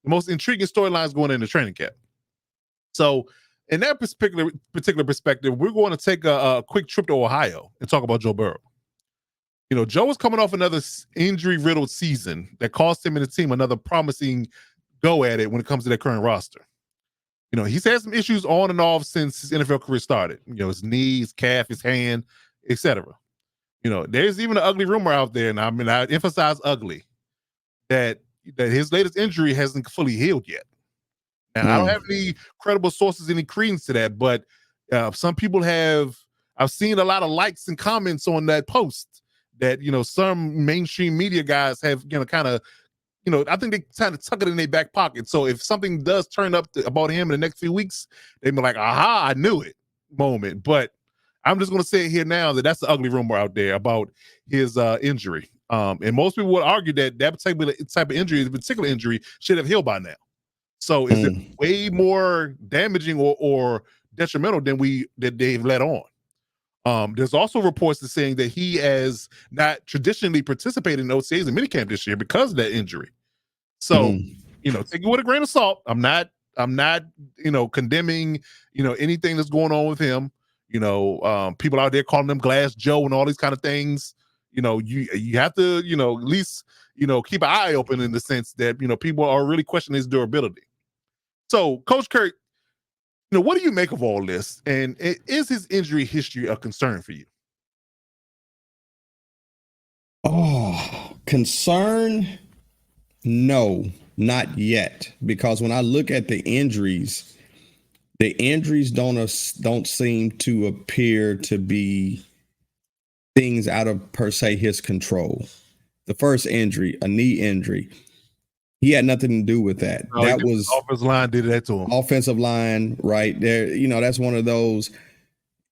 the most intriguing storylines going into training camp. So, in that particular perspective, we're going to take a quick trip to Ohio and talk about Joe Burrow. Joe is coming off another injury-riddled season that cost him and the team another promising go at it when it comes to their current roster. He's had some issues on and off since his NFL career started. His knee, his calf, his hand, etc. There's even an ugly rumor out there, and I emphasize ugly, that his latest injury hasn't fully healed yet. Now, I don't have any credible sources, any credence to that, but some people have. I've seen a lot of likes and comments on that post that some mainstream media guys have kind of. I think they kind of tuck it in their back pocket. So if something does turn up about him in the next few weeks, they be like, "Aha, I knew it!" moment. But I'm just going to say it here now that that's the ugly rumor out there about his injury. And most people would argue that type of injury, the particular injury, should have healed by now. So is it way more damaging or detrimental than they've let on? There's also reports that saying that he has not traditionally participated in OTAs and minicamp this year because of that injury. So, take it with a grain of salt. I'm not, condemning, anything that's going on with him. People out there calling him Glass Joe and all these kind of things. You have to, at least, keep an eye open in the sense that, people are really questioning his durability. So, Coach Kurt, what do you make of all this? And is his injury history a concern for you? Oh, concern? No, not yet. Because when I look at the injuries don't seem to appear to be things out of per se his control. The first injury, a knee injury, he had nothing to do with that. That was offensive line did that to him. Offensive line, right there. That's one of those.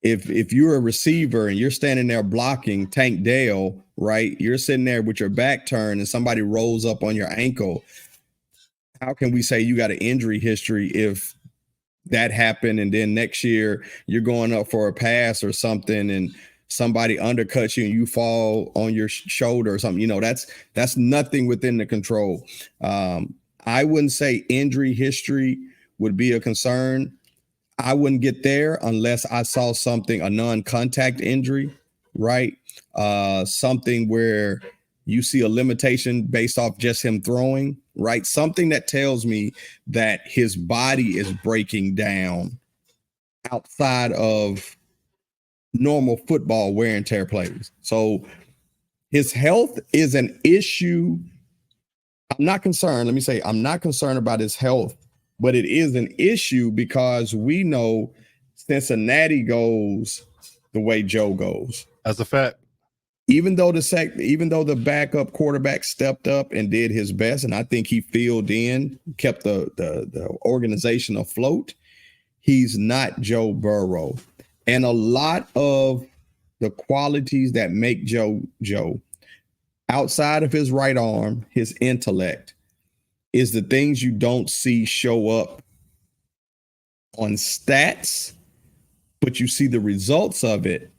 If you're a receiver and you're standing there blocking Tank Dell, right? You're sitting there with your back turned and somebody rolls up on your ankle. How can we say you got an injury history if that happened and then next year you're going up for a pass or something and somebody undercuts you and you fall on your shoulder or something? That's nothing within the control. I wouldn't say injury history would be a concern. I wouldn't get there unless I saw something, a non-contact injury, right? Something where you see a limitation based off just him throwing, right? Something that tells me that his body is breaking down outside of normal football wear and tear plays. So his health is an issue. I'm not concerned. Let me say, I'm not concerned about his health, but it is an issue because we know Cincinnati goes the way Joe goes. That's a fact. Even though the backup quarterback stepped up and did his best, and I think he filled in, kept the organization afloat, he's not Joe Burrow. And a lot of the qualities that make Joe, outside of his right arm, his intellect, is the things you don't see show up on stats, but you see the results of it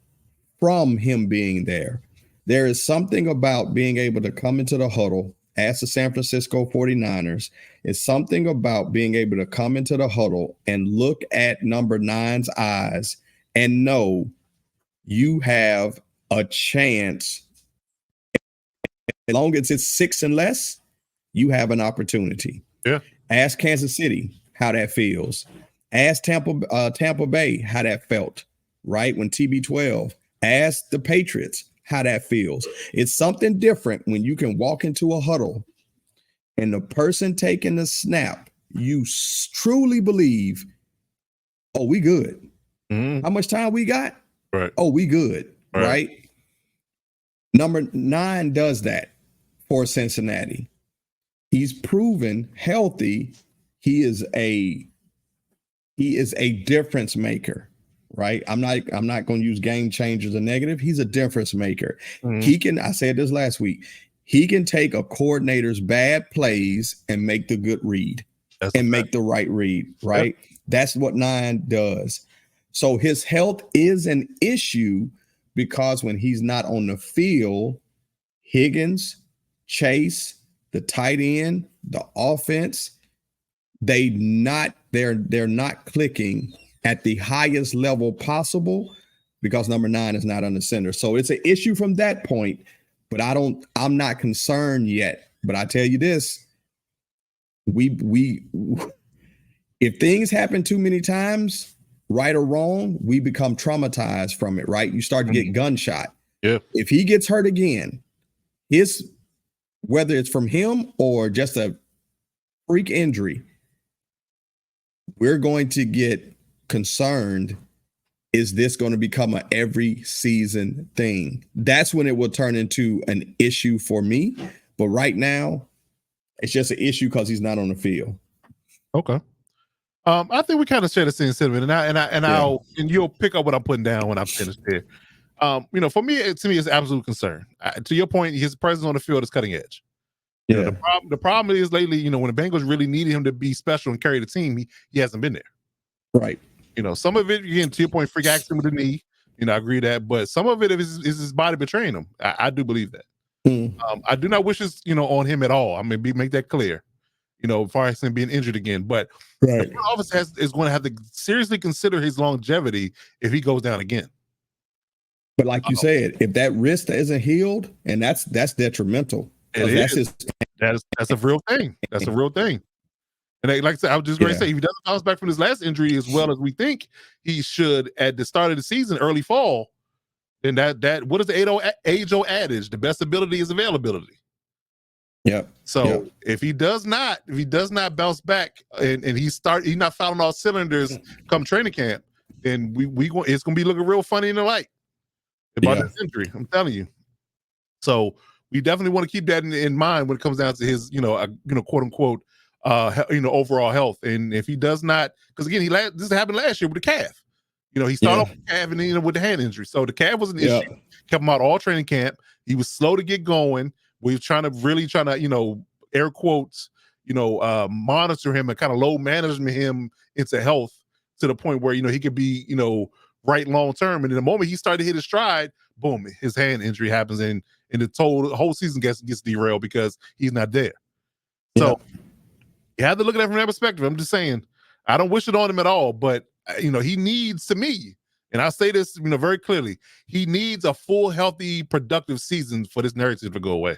from him being there. There is something about being able to come into the huddle, as the San Francisco 49ers. It's something about being able to come into the huddle and look at number 9's eyes and know you have a chance. As long as it's 6 and less, you have an opportunity. Yeah. Ask Kansas City how that feels. Ask Tampa Bay how that felt, right? When TB12. Ask the Patriots how that feels. It's something different when you can walk into a huddle and the person taking the snap, you truly believe, oh, we good. How much time we got? Right. Oh, we good. Right? Number 9 does that for Cincinnati. He's proven healthy. He is a difference maker, right? I'm not going to use game changers or negative. He's a difference maker. He can, I said this last week, he can take a coordinator's bad plays and make the good read make the right read, right? Yep. That's what 9 does. So his health is an issue because when he's not on the field, Higgins, Chase, the tight end, the offense they're not clicking at the highest level possible because number 9 is not under center. So it's an issue from that point, but I'm not concerned yet. But I tell you this, we if things happen too many times, right or wrong, we become traumatized from it, right? You start to get gunshot. Yeah. If he gets hurt again, whether it's from him or just a freak injury, we're going to get concerned. Is this going to become a every season thing? That's when it will turn into an issue for me. But right now, it's just an issue because he's not on the field. Okay. I think we kind of share the same sentiment, and you'll pick up what I'm putting down when I'm finished here. For me, it's absolute concern. To your point, his presence on the field is cutting edge. Yeah. The problem is lately, when the Bengals really needed him to be special and carry the team, he hasn't been there. Right. Some of it, again, to your point, freak accident with the knee. I agree that, but some of it is his body betraying him. I do believe that. I do not wish this, on him at all. I mean, make that clear. As far as him being injured again, but the front office is going to have to seriously consider his longevity if he goes down again. But like you said, if that wrist isn't healed, and that's detrimental. That's a real thing. That's a real thing. And like I said, I was just going to say, if he doesn't bounce back from his last injury as well as we think he should at the start of the season, early fall, then that what is the age-old adage? The best ability is availability. Yeah. So if he does not bounce back and he's not firing all cylinders come training camp, then it's gonna be looking real funny in the light about this injury. I'm telling you. So we definitely want to keep that in mind when it comes down to his, quote unquote, overall health. And if he does not, because again, this happened last year with the calf. He started off with the calf and then with the hand injury. So the calf was an issue. Kept him out all training camp. He was slow to get going. We were trying to, air quotes, monitor him and kind of low management him into health to the point where, he could be, right long term. And in the moment he started to hit his stride, boom, his hand injury happens and the whole season gets derailed because he's not there. So you have to look at that from that perspective. I'm just saying, I don't wish it on him at all, but he needs, to me, and I say this, very clearly, he needs a full, healthy, productive season for this narrative to go away.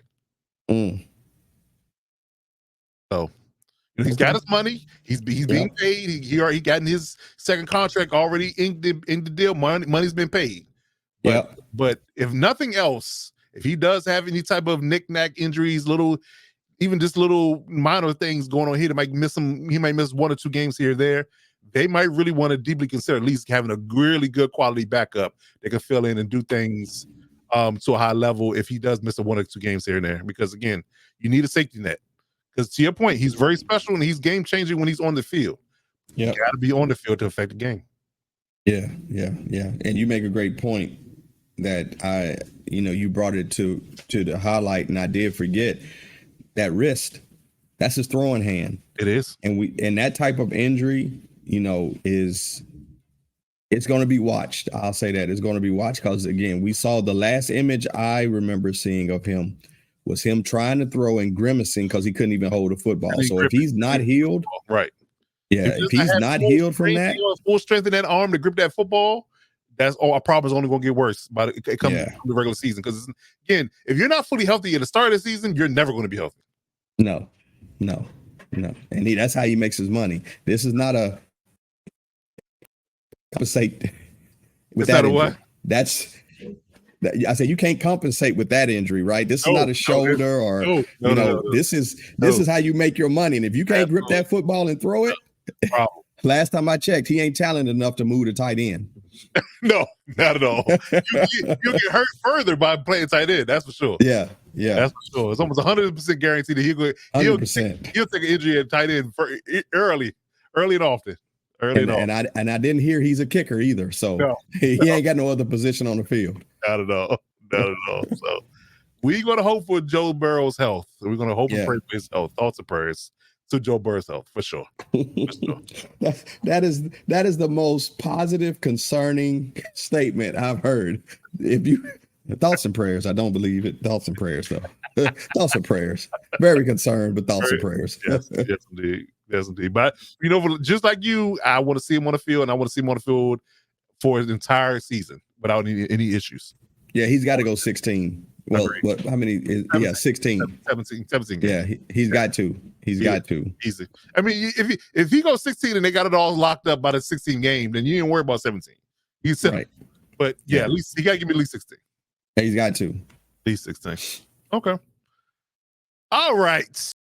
So he's got his money. He's being paid. He gotten his second contract already in the deal. Money's been paid. But if nothing else, if he does have any type of knick-knack injuries, even just little minor things going on here that might miss him, he might miss 1 or 2 games here or there, they might really want to deeply consider at least having a really good quality backup that can fill in and do things to a high level if he does miss 1 or 2 games here and there. Because again, you need a safety net. Because to your point, he's very special and he's game changing when he's on the field. You got to be on the field to affect the game. Yeah. And you make a great point that you brought it to the highlight, and I did forget that wrist. That's his throwing hand. It is, and that type of injury, it's going to be watched. I'll say that it's going to be watched because, again, we saw the last image I remember seeing of him was him trying to throw and grimacing because he couldn't even hold a football. So if he's not healed, right? Yeah, if he's not healed from that, full strength in that arm to grip that football, our problem is only going to get worse by it comes to the regular season. Because again, if you're not fully healthy at the start of the season, you're never going to be healthy. No. And that's how he makes his money. This is not a compensate with that injury. What? I said you can't compensate with that injury, right? This is not a shoulder this is how you make your money. And if you can't grip that football and throw it, last time I checked, he ain't talented enough to move to tight end. No, not at all. You'll get hurt further by playing tight end. That's for sure. Yeah, that's for sure. It's almost 100% guaranteed that he'll take an injury at tight end early and often. And I didn't hear he's a kicker either. So he ain't got no other position on the field. Not at all. So we're going to hope for Joe Burrow's health. We're going to hope and pray for his health. Thoughts and prayers to Joe Burrow's health for sure. That is the most positive, concerning statement I've heard. Thoughts and prayers, I don't believe it. Thoughts and prayers, though. Thoughts and prayers. Very concerned, but thoughts and prayers. Yes, indeed. Yes, indeed. But just like you, I want to see him on the field, and I want to see him on the field for his entire season without any issues. Yeah, he's got to go 16. Well, how many? 16. 17 games. Yeah, he's got to. He's got to. Easy. I mean, if he goes 16 and they got it all locked up by the 16 game, then you ain't worry about 17. He's 7. Right. But at least he got to give me at least 16. He's got to. At least 16. Okay. All right.